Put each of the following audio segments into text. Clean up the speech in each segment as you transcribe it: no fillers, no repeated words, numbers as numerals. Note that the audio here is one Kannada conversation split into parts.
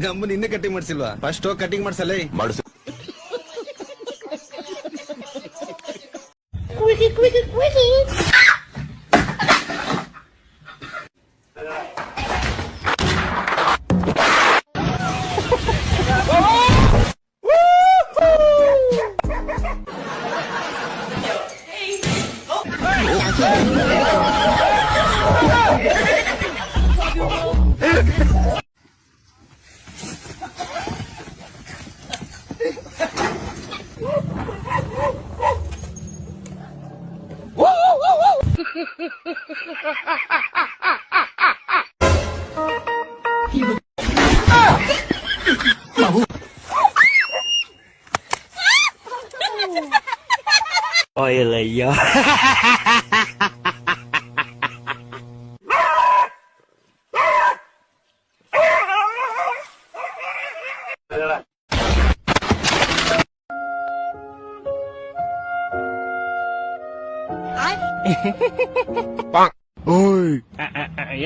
ನಮ್ಮನ್ನ ಇನ್ನೂ ಕಟಿಂಗ್ ಮಾಡ್ಸಿಲ್ವಾ? ಫಸ್ಟ್ ಹೋಗಿ ಕಟಿಂಗ್ ಮಾಡ್ಸಲೇ. ಮಾಡಿಸ್. ಅಯ್ಯಯ್ಯೋ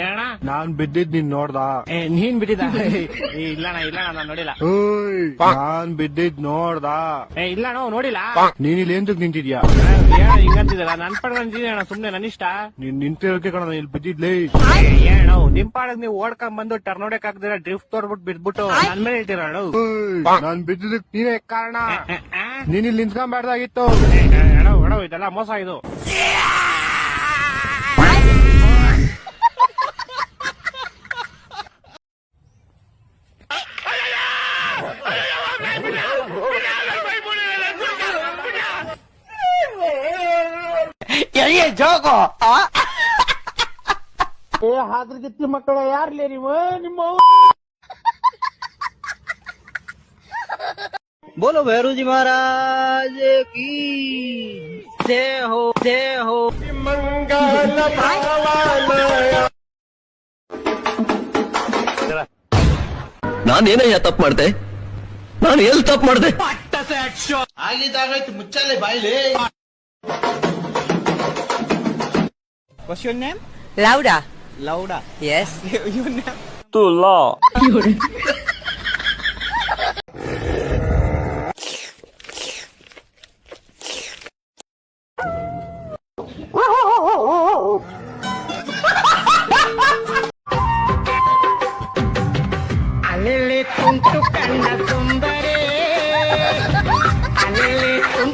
ಏನಣ್ಣ? ನಾನ್ ಬಿದ್ದಿದ್ ನೀನ್ ನೋಡ್ದ? ನೀನ್ ಬಿಟ್ಟಿದ? ಇಲ್ಲಣ್ಣ ಇಲ್ಲಣ್ಣ ನಾನ್ ನೋಡಿಲ್ಲ. ನಾನ್ ಬಿದ್ದಿದ್ ನೋಡ್ದ? ಇಲ್ಲಣ್ಣ ನೋಡಿಲ್ಲ. ನೀನ್ ಇಲ್ಲಿ ಎಂತಕ್ ನಿಂತಿದ್ಯಾ? ಹಿಂಗಂತಿದಲ್ಲ ನನ್ ಪಡ ನಿಂತಿದ್ಯಣ್ಣ, ಸುಮ್ನೆ ನನ್ನಿಷ್ಟ. ನೀನ್ ನಿಂತಿರೋಕೆ ಕಣ ಇಲ್ಲಿ ಬಿದ್ದಿದ್ಲೇ. ಏನೋ ನಿಮ್ ಪಾಡಗ್ ನೀವು ಓಡ್ಕೊಂಡ್ ಬಂದು ಟರ್ನ್ ಹೊಡಕ್ ಹಾಕ್ದಿರ ಡ್ರಿಫ್ಟ್ ತೋರ್ಬಿಟ್ಟು ಬಿದ್ಬಿಟ್ಟು ನನ್ ಮೇಲೆ ಹೇಳ್ತೀರಣ್ಣ. ನಾನ್ ಬಿದ್ದಿದ್ದಕ್ ನೀನೇ ಕಾರಣ. ನೀನ್ ಇಲ್ಲಿ ನಿಂತ್ಕೊಂಡ್ಬಾರ್ದಾಗಿತ್ತು. ಅಣ್ಣ ಇದೆಲ್ಲ ಮೋಸ ಇದು. ಜೋಗೋ ಹಾದ್ರಗಿತ್ತಿ ಮಕ್ಕಳ ಯಾರ್ಲೇ ನೀವು? ನಿಮ್ಮ बोलो भैरू जी महाराज की जय हो जय हो। ಮಂಗಲ ನಾನೇನಯ್ಯ ತಪ್ಪು ಮಾಡ್ದೆ? ನಾನು ಎಲ್ಲಿ ತಪ್ಪು ಮಾಡ್ದೆ? ಆಗಿದ್ದಾಗಾಯ್ತು, ಮುಚ್ಚಲೆ ಬಾಯ್ಲಿ. What's your name? Laura. Laura. Yes. Your name? ತುಲ್ಲಾ. ಅಲೆಲೆ ತುಂಟು ಕಣ್ಣ ತುಂಬರೆ, ಅಲೆಲೆ ತುಂಟು